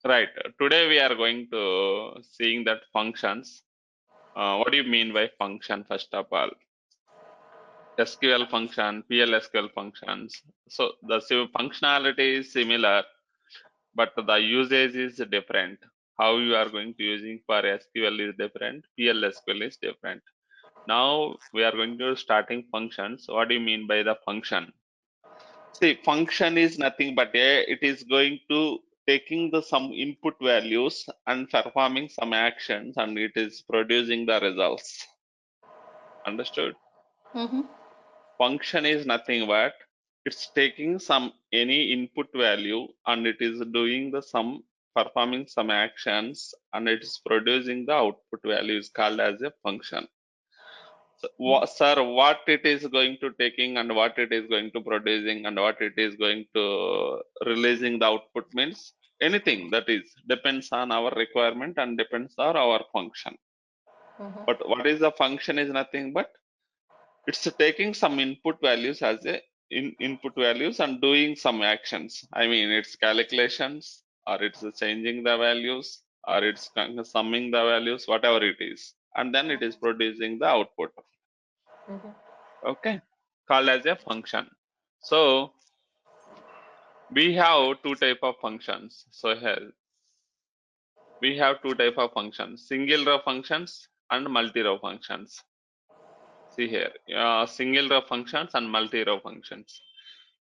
Right. Today we are going to seeing that functions. What do you mean by function? First of all, SQL function, PLSQL functions. So the functionality is similar, but the usage is different. How you are going to using for SQL is different. PLSQL is different. Now we are going to starting functions. What do you mean by the function? See, function is nothing but it is going to taking the some input values and performing some actions, and it is producing the results. Understood? Mm-hmm. Function is nothing but it's taking some any input value and it is doing the some performing some actions and it is producing the output value is called as a function. So, sir, what it is going to taking and what it is going to producing and what it is going to releasing the output means anything that is depends on our requirement and depends on our function. Mm-hmm. But what is the function is nothing but it's taking some input values as a input values and doing some actions. I mean, it's calculations or it's changing the values or it's summing the values, whatever it is, and then it is producing the output. Mm-hmm. Okay, called as a function. So we have two type of functions. So here we have two type of functions: single row functions and multi-row functions. See here, single row functions and multi-row functions.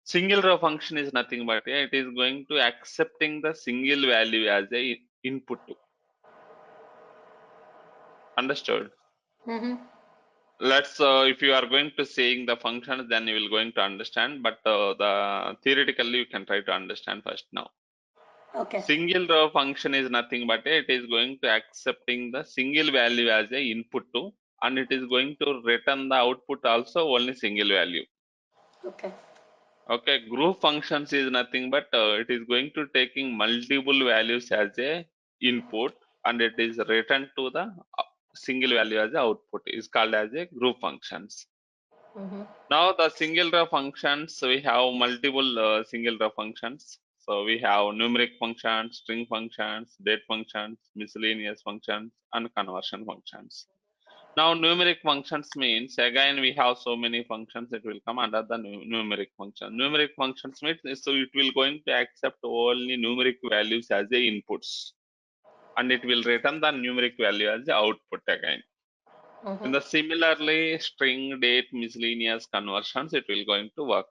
Single row function is nothing but it is going to accepting the single value as a input. Understood? Mm-hmm. Let's if you are going to saying the functions, then you will going to understand, but the theoretically you can try to understand first now. Okay. Single row function is nothing but it is going to accepting the single value as a input to, and it is going to return the output also only single value. Okay. Okay, group functions is nothing but it is going to taking multiple values as a input and it is returned to the single value as a output is called as a group functions. Mm-hmm. Now the single row functions, we have multiple single row functions. So we have numeric functions, string functions, date functions, miscellaneous functions, and conversion functions. Now numeric functions means again we have so many functions that will come under the numeric function. Numeric functions means so it will going to accept only numeric values as the inputs and it will return the numeric value as the output again. Mm-hmm. In the similarly string, date, miscellaneous conversions, it will going to work.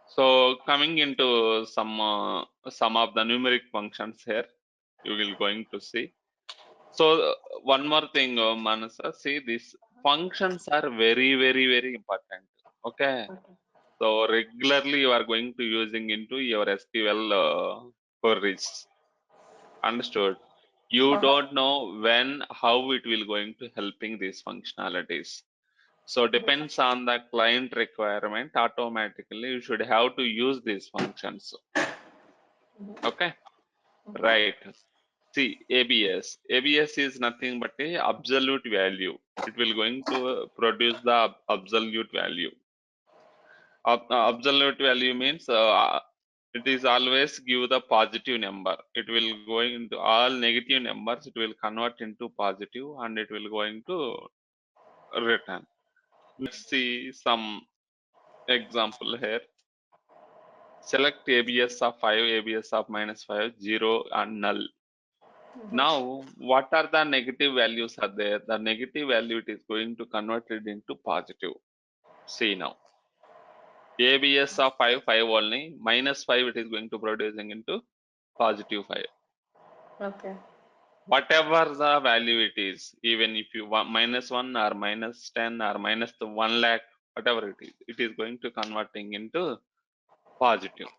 So coming into some of the numeric functions here, you will going to see. So one more thing, Manasa, see these functions are very important. Okay, Okay. so regularly you are going to using into your SQL queries. Understood? You Uh-huh. don't know when, how it will going to helping these functionalities. So depends on the client requirement. Automatically, you should have to use these functions. Okay, right. See, ABS. ABS is nothing but a absolute value. It will going to produce the absolute value. Absolute value means it is always give the positive number. It will going into all negative numbers. It will convert into positive, and it will going to return. Let's see some example here. Select ABS of 5, ABS of -5, 0, and null. Now, what are the negative values are there? The negative value it is going to convert it into positive. See now. ABS of 5, 5 only, -5 it is going to producing into positive 5. Okay. Whatever the value it is, even if you want -1 or -10 or minus the 1 lakh, whatever it is going to converting into positive.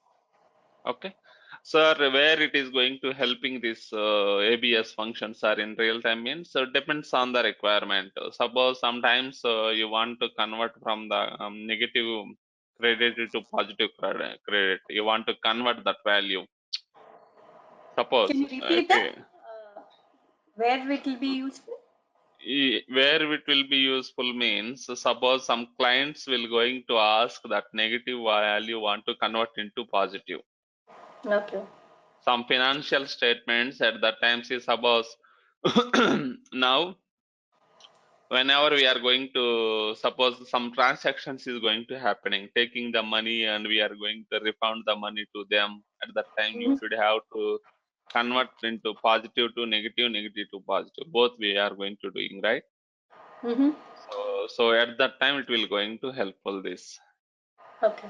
Okay. Sir, where it is going to helping this ABS functions are in real time means so depends on the requirement. Suppose sometimes you want to convert from the negative credit to positive credit. You want to convert that value. Can Suppose you repeat that? Where it will be useful? where it will be useful means suppose some clients will going to ask that negative value want to convert into positive. Okay. Some financial statements at that time, see suppose now whenever we are going to suppose some transactions is going to happening, taking the money and we are going to refund the money to them, at that time you Mm-hmm. should have to convert into positive to negative, negative to positive, both we are going to doing, right? Mm-hmm. So at that time it will going to helpful this. Okay.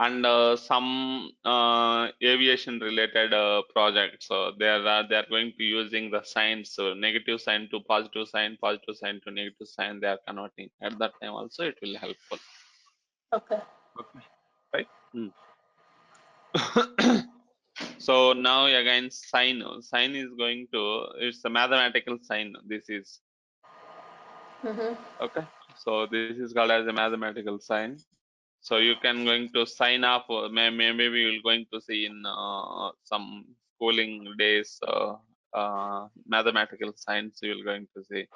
And some aviation related projects, so they are going to using the signs, so negative sign to positive sign to negative sign, they are converting. At that time also it will helpful. Okay. Okay, right. So now again sign is going to, it's a mathematical sign, this is Mm-hmm. okay. So this is called as a mathematical sign. So you can going to sign up, maybe we will going to see in some schooling days, mathematical science you will going to see.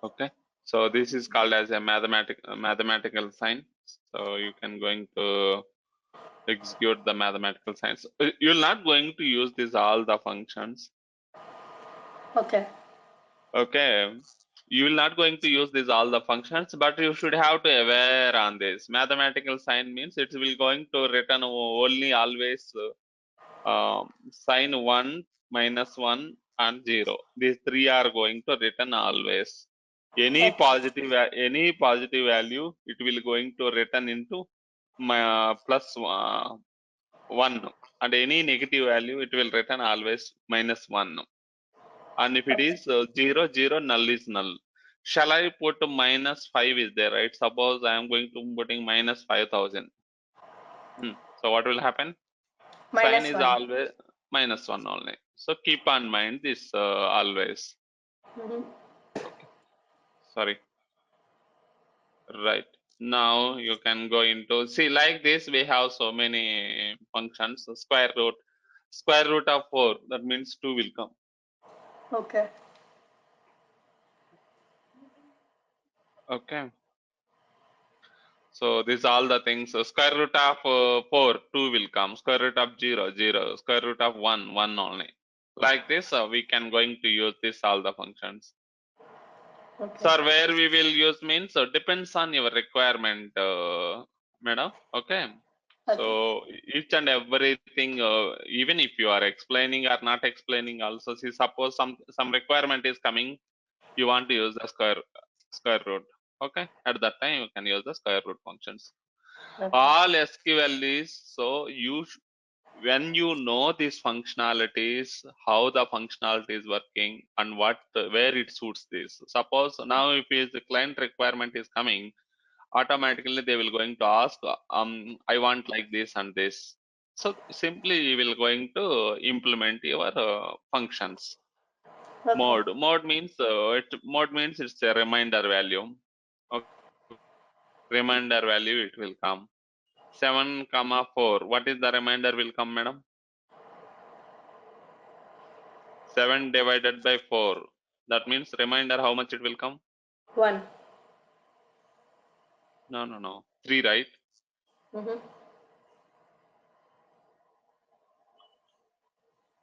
Okay, so this is called as a mathematical sign. So you can going to execute the mathematical signs. You're not going to use this all the functions. Okay. Okay, you will not going to use these all the functions, but you should have to aware on this. Mathematical sign means it will going to return only always sign 1, -1 and 0. These three are going to return always. Any Okay. positive value it will going to return into plus 1, and any negative value it will return always -1. And if it Okay. is 0, 0, null is null. Shall I put -5 is there, right? Suppose I am going to putting -5,000. So what will happen? Sign Minus is one. always -1 only. So keep on mind this always. Mm-hmm. Okay. Sorry. Right. Now you can go into, see like this we have so many functions. So square root of 4, that means 2 will come. Okay. Okay. So these all the things. So square root of 4, 2 will come. Square root of 0, 0. Square root of 1, 1 only. Like this, we can going to use this all the functions. Okay. Sir, where we will use means depends on your requirement, madam. Okay. So Okay. each and everything, even if you are explaining or not explaining, also see suppose some requirement is coming, you want to use the square root. Okay. At that time you can use the square root functions. Okay. All SQL is, so when you know these functionalities, how the functionality is working and where it suits this. Suppose now if is the client requirement is coming, automatically they will going to ask, I want like this and this. So simply you will going to implement your functions. Okay. Mode means it's a reminder value. Okay. Reminder value it will come. 7, 4. What is the remainder will come, madam? 7 divided by 4. That means remainder how much it will come? 1. No. 3, right? Mm-hmm.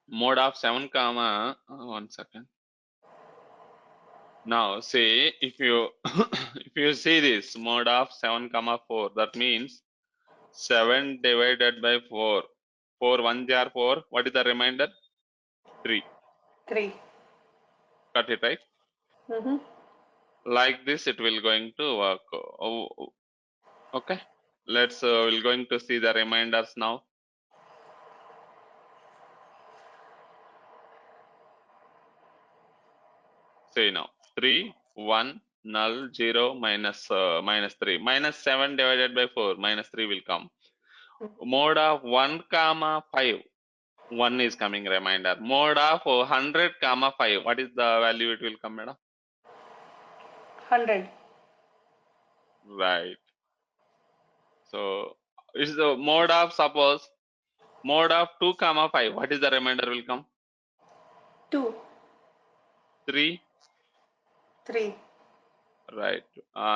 Mode of 7, 1 second. Now say if you if you see this mode of 7, 4, that means 7 divided by 4. 4 1 jar 4. What is the remainder? 3. 3. Got it, right? Mm-hmm. Like this it will going to work. Okay. Let's we'll going to see the reminders now. Say now 3, 1, null, 0, -3. -7 divided by 4, -3 will come. Mode of 1, 5. 1 is coming reminder. Mode of 100, 5. What is the value it will come, madam? 100. Right. So is the mode of, suppose mode of 2, 5. What is the remainder will come? 2. 3. 3. Right.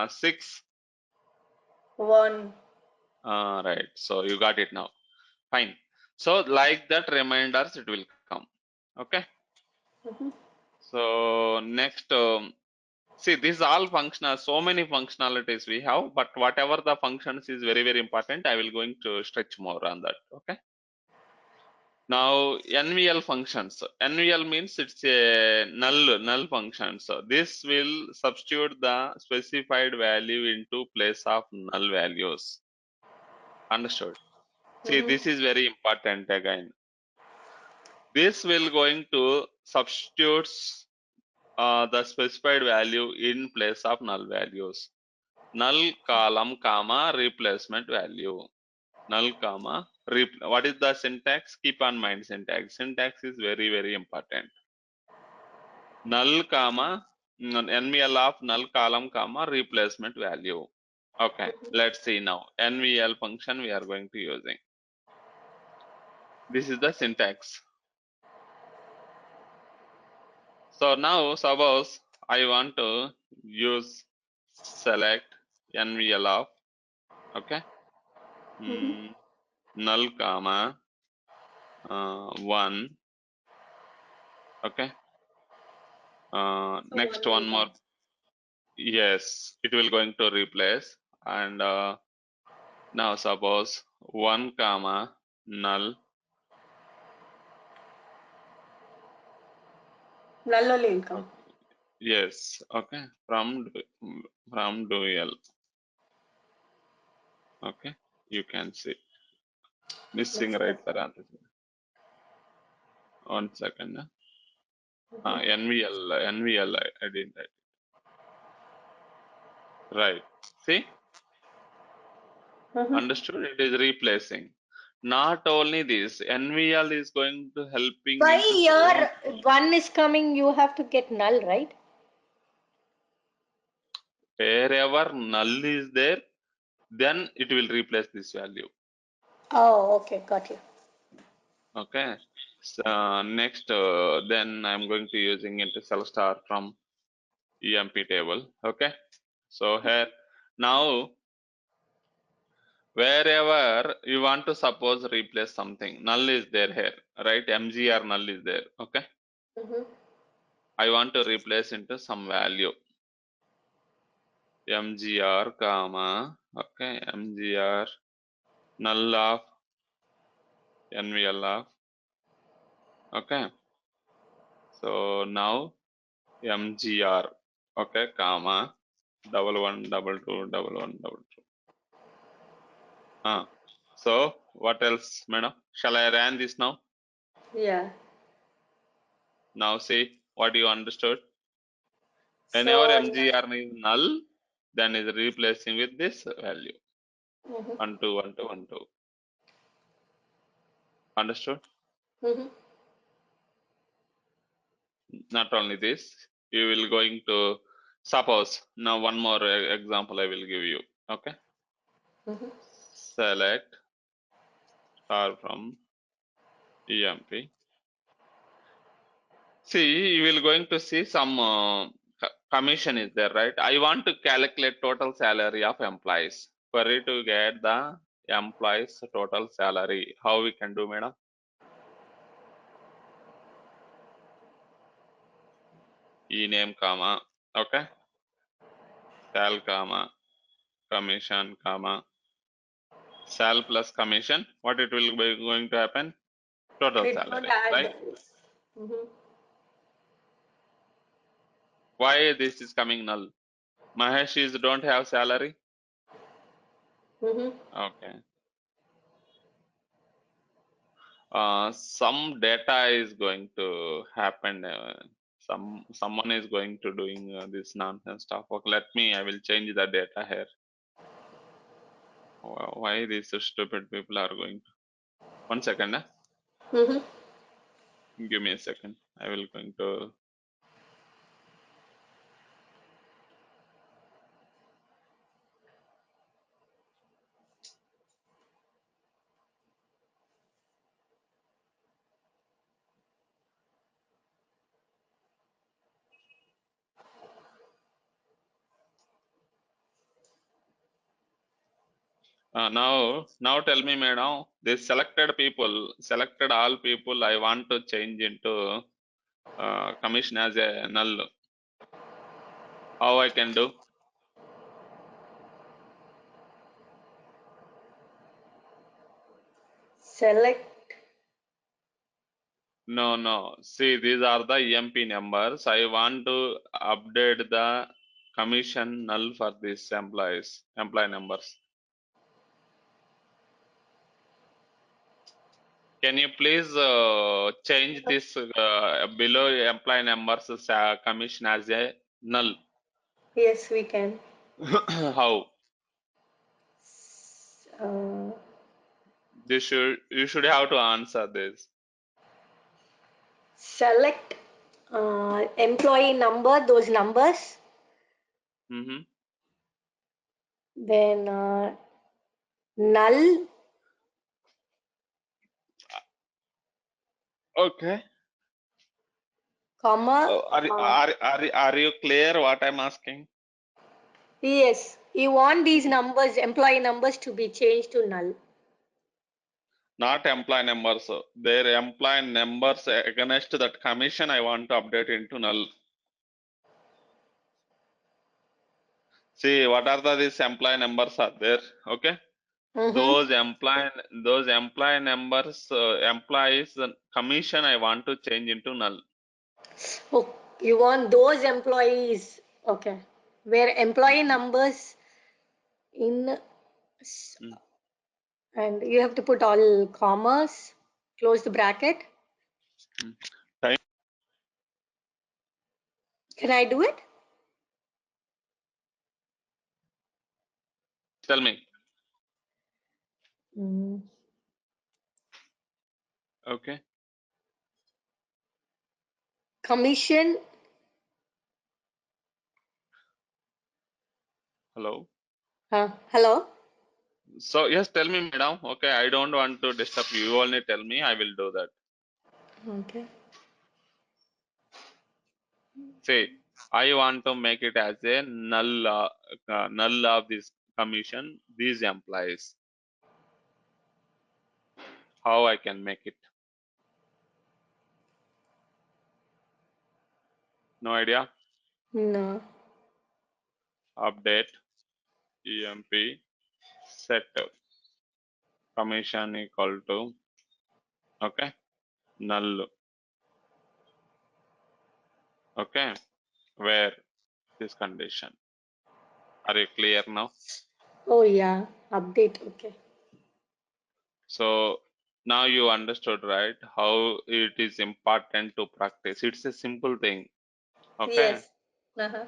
6. 1. Right. So you got it now. Fine. So like that reminders it will come. Okay. Mhm. So next, see, these all functional, so many functionalities we have, but whatever the functions is very, very important. I will going to stretch more on that. Okay. Now NVL functions. NVL means it's a null function. So this will substitute the specified value into place of null values. Understood? See, Mhm. this is very important again. This will going to substitutes the specified value in place of null values. Null column comma replacement value. Null comma what is the syntax? Keep on mind syntax. Syntax is very, very important. Null comma NVL of null column comma replacement value. Okay, let's see now. NVL function we are going to using. This is the syntax. So now suppose I want to use select NVL of, okay, Mhm. null comma 1, okay, So next 1 will one more, come. yes, it will going to replace, and now suppose 1 comma null, Null only will come. okay, yes, okay, from dual, okay, you can see missing Next right step. parenthesis. 1 second. Mhm. NVL, I did that. Right. See, Mhm. understood? It is replacing. Not only this, NVL is going to helping Why into so your 1 is coming, you have to get null, right? wherever null is there, then it will replace this value. Oh, okay, got you. Okay. So, next, then I'm going to using into cell star from EMP table. Okay. So here now wherever you want to suppose replace something, null is there here, right? MGR null is there. Okay. Mhm. I want to replace into some value. MGR comma, okay, MGR null of NVL of, okay. So now MGR, okay, comma, 11121122. So what else, madam? Shall I run this now? Yeah. Now see what you understood. Whenever So, MGR is null, then is replacing with this value. mhm. 121212. Understood? Mhm. Not only this, you will going to suppose now one more example I will give you. Okay. Mhm. Select star from EMP. See, you will going to see some commission is there, right? I want to calculate total salary of employees. For it to get the employees total salary, how we can do, madam? E name comma, okay, sal comma, commission comma, sal plus commission. What it will be going to happen? Total It won't salary, right? add. Mhm. Why this is coming null? Mahesh is don't have salary. Mhm. Okay. Some data is going to happen. Someone is going to doing this nonsense stuff. Okay, let me. I will change the data here. Why these stupid people are going? 1 second. Mhm. Give me a second. I will going to. Now tell me, madam, this selected all people, I want to change into commission as a null. How I can do? Select. No. See, these are the EMP numbers. I want to update the commission null for these employee numbers. Can you please change this below employee numbers commission as a null? Yes, we can. How? Uh, You should have to answer this. Select employee number, those numbers. Mm-hmm. Then null, Okay. comma. Are you clear what I'm asking? Yes, you want these numbers, employee numbers, to be changed to null. Not employee numbers. Their employee numbers against that commission I want to update into null. See, what are these employee numbers are there? Okay. Those employee numbers, employees commission I want to change into null. Oh, you want those employees. Okay. Where employee numbers in, Mm. and you have to put all commas, close the bracket. Time. Can I do it? Tell me. Okay. Commission. Hello. Hello. So yes, tell me, madam. Okay, I don't want to disturb you. You only tell me. I will do that. Okay. See, I want to make it as a null of this commission. These employees. How I can make it? No idea. No. Update EMP set commission equal to okay null. Okay, where this condition. Are you clear now? Oh yeah. Update. Okay. So now you understood, right? How it is important to practice. It's a simple thing. Okay, Yes. Uh-huh.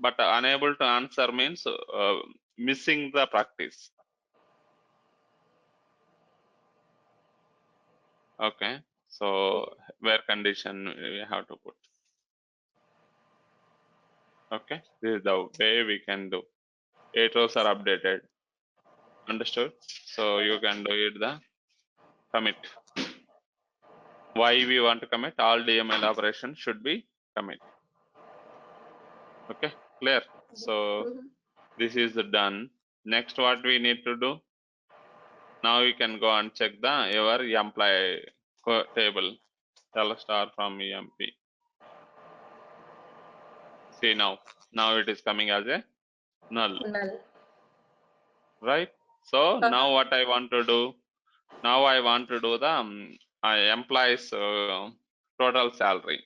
but unable to answer means missing the practice. Okay, so where condition we have to put. Okay, this is the way we can do. 8 rows are updated. Understood? So you can do it the commit. Why we want to commit? All DML operations should be commit. Okay, clear? So this is done. Next, what we need to do? Now you can go and check your employee table. Tell star from EMP. See now it is coming as a null, Null. right? So now what I want to do? Now I want to do the employees total salary.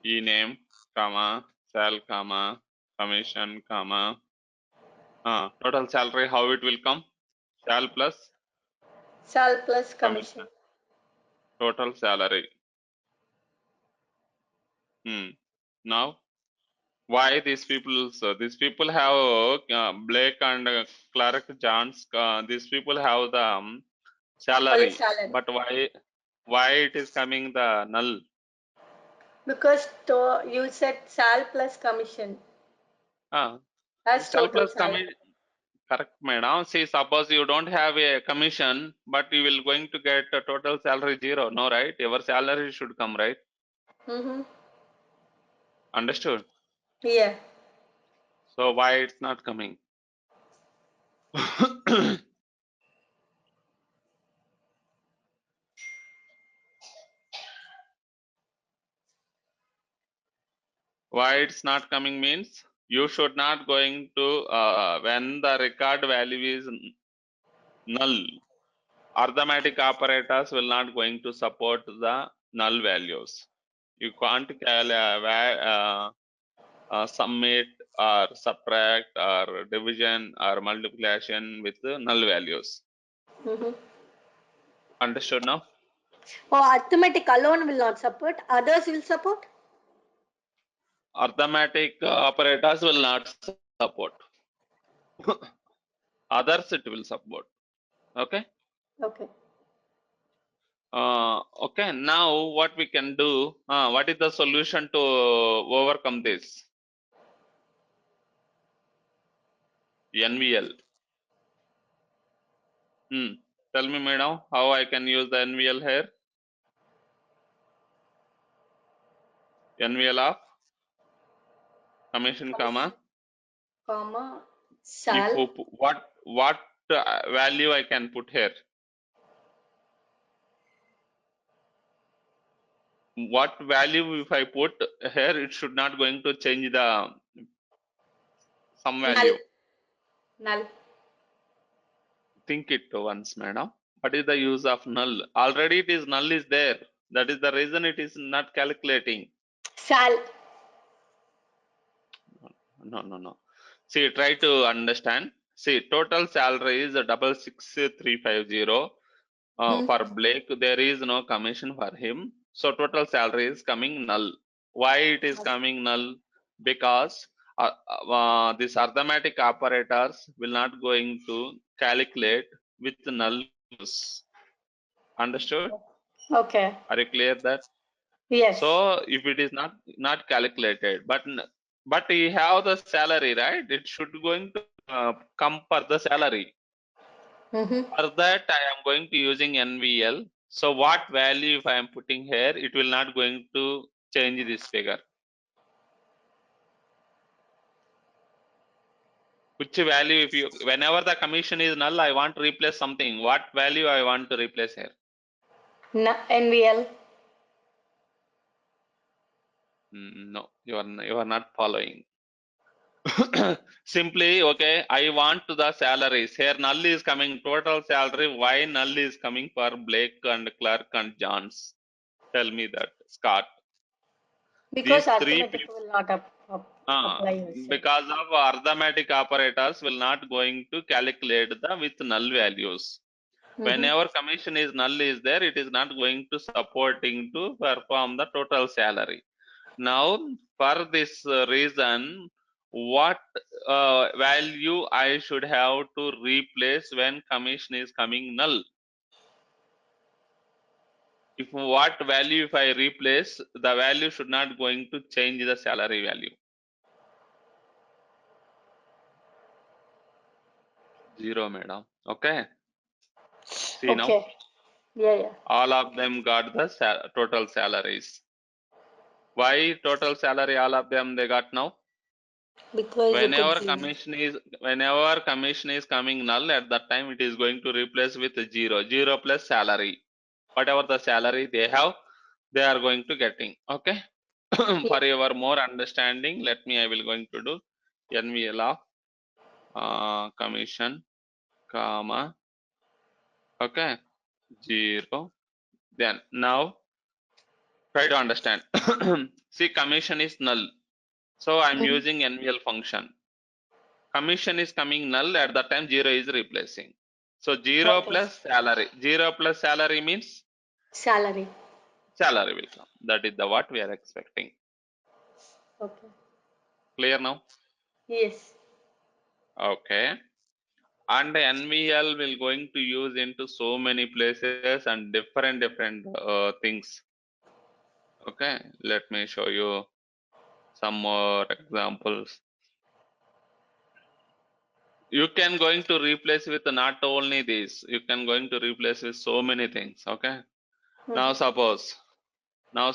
E name, comma, sal, comma, commission, comma. Total salary, how it will come? Sal plus Sal plus commission. commission. Total salary. Now, why these people? So these people have Blake and Clark Johns. These people have the All salary, salary. but why it is coming the null? Because you said sal plus commission as Sal total plus salary. correct, madam. See, suppose you don't have a commission, but you will going to get a total salary 0. No, right? Your salary should come, right? Understood? Yeah. So why it's not coming? Why it's not coming means you should not going to when the record value is null, arithmetic operators will not going to support the null values. You can't submit or subtract or division or multiplication with the null values. Understood now? Oh, arithmetic alone will not support. Others will support? Arithmetic operators will not support. Others it will support. Okay. Okay. Okay. Now what we can do? What is the solution to overcome this? NVL. Tell me, madam, how I can use the NVL here? NVL of commission, comma SAL. If what value I can put here? What value if I put here, it should not going to change the some value. Null. Think it once, madam. What is the use of null? Already it is null is there. That is the reason it is not calculating. SAL. No. See, try to understand. See, total salary is 66,350. For Blake, there is no commission for him. So total salary is coming null. Why it is coming null? Because this arithmetic operators will not going to calculate with null values. Understood? Okay. Are you clear that? Yes. So if it is not calculated, but you have the salary, right? It should going to come for the salary. For that, I am going to using NVL. So what value if I am putting here, it will not going to change this figure. Which value if you, whenever the commission is null, I want to replace something. What value I want to replace here? NVL. No, you are not following. Simply, okay, I want to the salaries. Here null is coming, total salary. Why null is coming for Blake and Clark and Johns? Tell me that, Scott. Because These three arithmetic people, will not apply. because of arithmetic operators will not going to calculate the with null values. Whenever commission is null is there, it is not going to supporting to perform the total salary. Now, for this reason, what value I should have to replace when commission is coming null? If what value if I replace, the value should not going to change the salary value. 0, madam. Okay. See now. Yeah. All of them got the total salaries. Why total salary? All of them they got now. Because Whenever commission is coming null, at that time it is going to replace with 0. 0 plus salary. Whatever the salary they have, they are going to getting. Okay. For your more understanding, let me, I will going to do NVL of commission, comma, okay, 0. Then now try to understand. See, commission is null. So I'm using NVL function. Commission is coming null, at that time 0 is replacing. So 0 plus salary. 0 plus salary means salary. Salary will come. That is the what we are expecting. Okay. Clear now? Yes. Okay. And NVL will going to use into so many places and different things. Okay. Let me show you some more examples. You can going to replace with not only this, you can going to replace with so many things. Okay. Now suppose one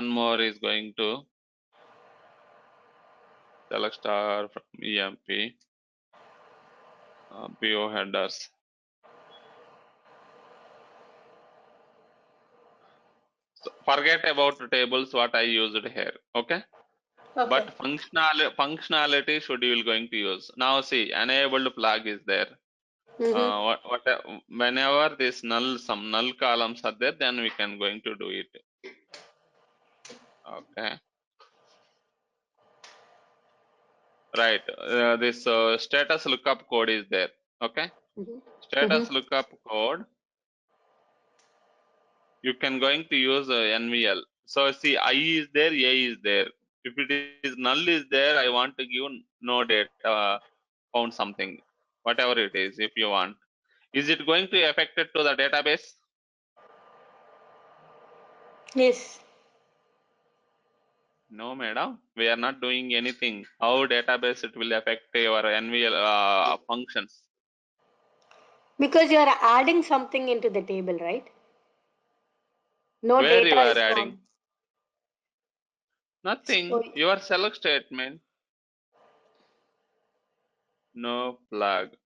more is going to select star from EMP. PO headers. So forget about the tables what I used here. Okay. Okay. But functionality should you will going to use. Now see, enabled flag is there. Whenever this some null columns are there, then we can going to do it. Okay. Right. This status lookup code is there. Okay. Status lookup code. You can going to use NVL. So see, I is there, A is there. If it is null is there, I want to give no data, found something, whatever it is, if you want. Is it going to affect it to the database? Yes. No, madam. We are not doing anything. How database it will affect your NVL functions? Because you are adding something into the table, right? No Where you data are is adding? formed. So, Nothing. Your select statement. No flag.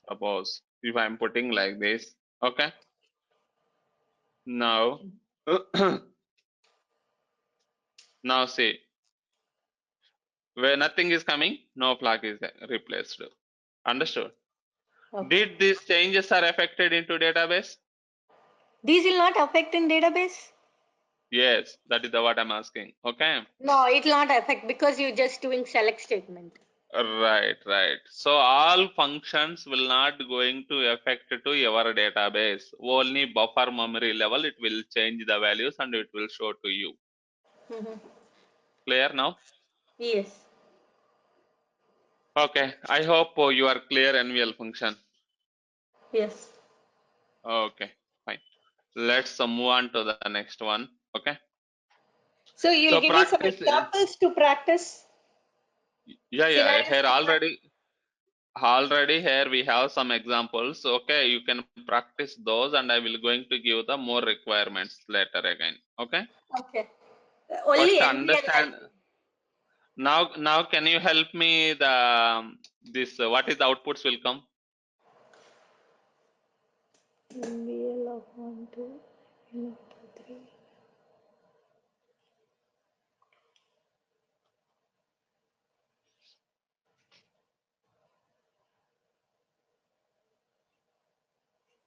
Suppose if I am putting like this, okay. Now, now see, where nothing is coming, no flag is replaced. Understood? okay. Did these changes are affected into database? These will not affect in database? Yes, that is the what I'm asking. Okay. No, it will not affect because you're just doing select statement. Right, right. So all functions will not going to affect to your database. Only buffer memory level, it will change the values and it will show to you. Clear now? Yes. Okay. I hope you are clear NVL function. Yes. Okay, fine. Let's move on to the next one. Okay. So you'll So give me some practice. examples to practice Yeah. scenarios Here to practice. already here we have some examples. Okay, you can practice those, and I will going to give the more requirements later again. Okay. Okay. Only First NVL understand. Now can you help me the this what is the outputs will come? NVL of 1, 2, 3.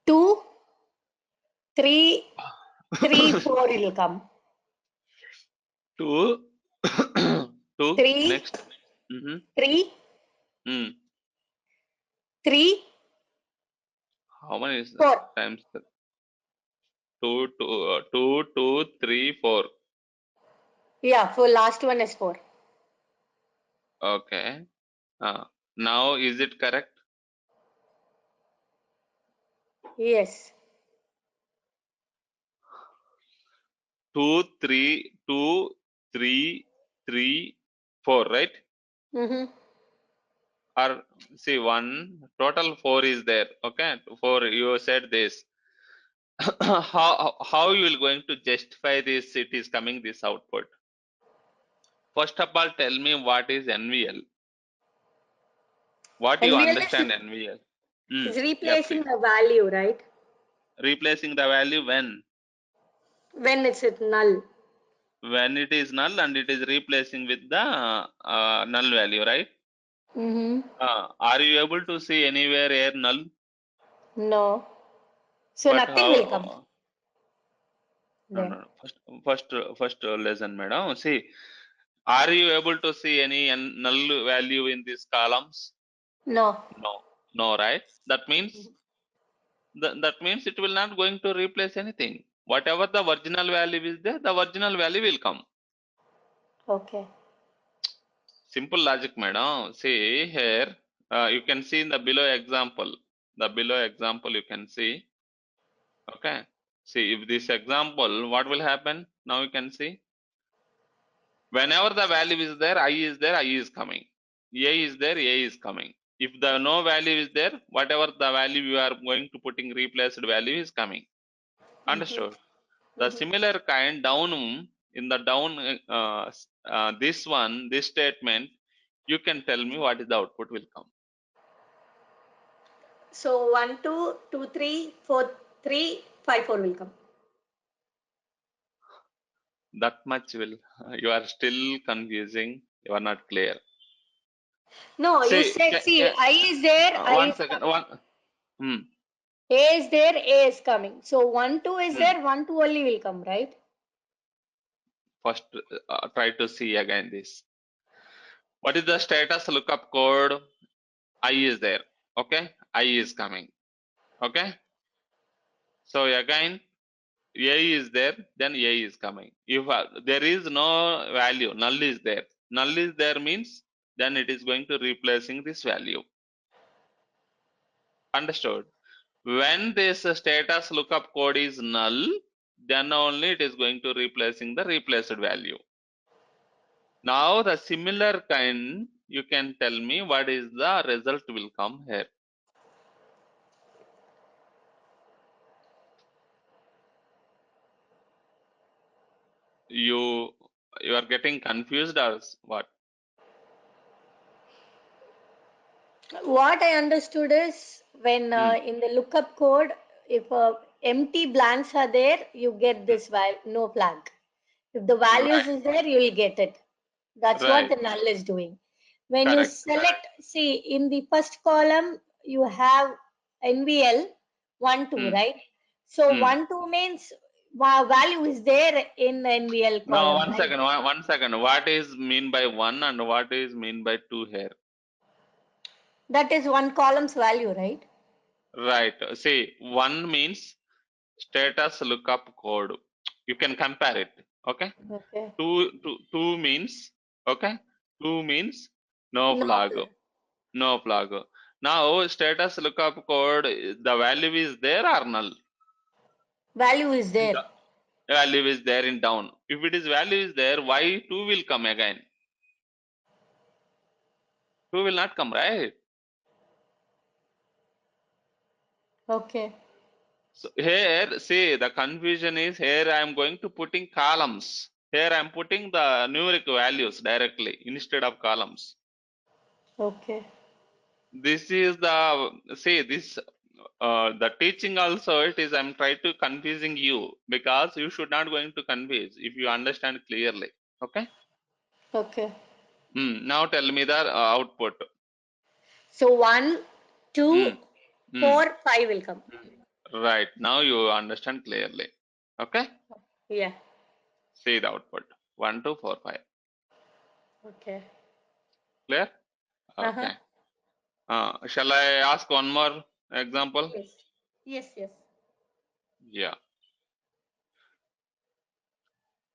2, 3, 3, 4 will come. Two, two. 3, Next. Mm-hmm. 3, Mm. 3, How many is 4. times? Two, 3, 4. Yeah, for last one is 4. Okay. Now is it correct? Yes. 2, 3, 2, 3, 3, 4, right? Or see one total 4 is there. Okay, 4. You said this. How you will going to justify this? It is coming this output. First of all, tell me what is NVL. What do you NVL understand NVL? is Yeah, replacing please. the value, right? Replacing the value when? When it's at null. When it is null and it is replacing with the null value, right? Are you able to see anywhere here null? No. So But nothing will come how? No, then. no, no. First lesson, madam. See, are you able to see any null value in these columns? No. No, no, right? That means that means it will not going to replace anything. Whatever the original value is there, the original value will come. Okay. Simple logic, madam. See here, you can see in the below example. The below example you can see. Okay. See if this example, what will happen? Now you can see. Whenever the value is there, I is there, I is coming. A is there, A is coming. If the no value is there, whatever the value you are going to putting replaced value is coming. Understood? The similar kind down in the down this one, this statement, you can tell me what is the output will come. So 1, 2, 2, 3, 4, 3, 5, 4 will come. That much will, you are still confusing, you are not clear. No, you See, said, see, I is there, I one is second, coming. A is there, A is coming. So 1, 2 is there, 1, 2 only will come, right? First, try to see again this. What is the status lookup code? I is there. Okay, I is coming. Okay, so again, A is there, then A is coming. If there is no value, null is there. Null is there means then it is going to replacing this value. Understood? When this status lookup code is null, then only it is going to replacing the replaced value. Now the similar kind, you can tell me what is the result will come here. You are getting confused or what? What I understood is when in the lookup code, if empty blanks are there, you get this no flag. If the values Right, is there, you will get it. That's what right, the null is doing. When you correct. select, see, in the first column, you have NVL 1, 2, right? So 1, 2 means value is there in the NVL No, column, one right? second, one second. What is mean by 1 and what is mean by 2 here? That is one column's value, right? Right. See, 1 means status lookup code. You can compare it. Okay. Okay. 2 means, okay. 2 means no No, flag. No flag. Now, status lookup code, the value is there or null? value is there. The value is there in down. If it is value is there, why 2 will come again? 2 will not come, right? Okay. So here, see, the confusion is here I am going to putting columns. Here I am putting the numeric values directly instead of columns. Okay. This is the, see, this, the teaching also, it is, I'm trying to confusing you because you should not going to confuse if you understand clearly. Okay. Okay. Now tell me the output. So 1, 2, Mm, mm, 4, 5 will come. right. Now you understand clearly. Okay. Yeah. See the output. 1, 2, 4, 5. Okay. Clear? Uh-huh. Okay. Shall I ask one more example? Yes. Yes, yes. Yeah.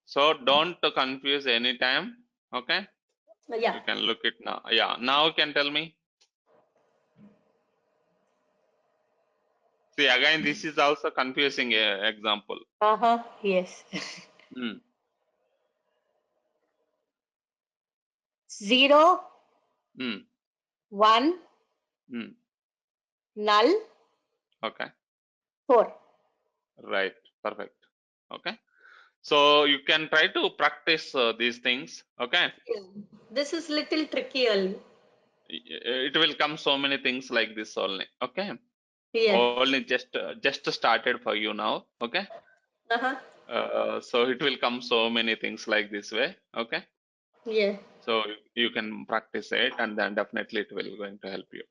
So don't confuse anytime. Okay. Yeah. You can look it now. Yeah. Now you can tell me. See, again, this is also confusing example. Uh-huh. Yes. Hmm. 0, Hmm. 1, Hmm. null, Okay. 4. Right. Perfect. Okay. So you can try to practice these things. Okay. Yeah. This is little tricky only. It will come so many things like this only. Okay. Yeah. Only just started for you now. Okay. Uh-huh. So it will come so many things like this way. Okay. Yeah. So you can practice it and then definitely it will going to help you.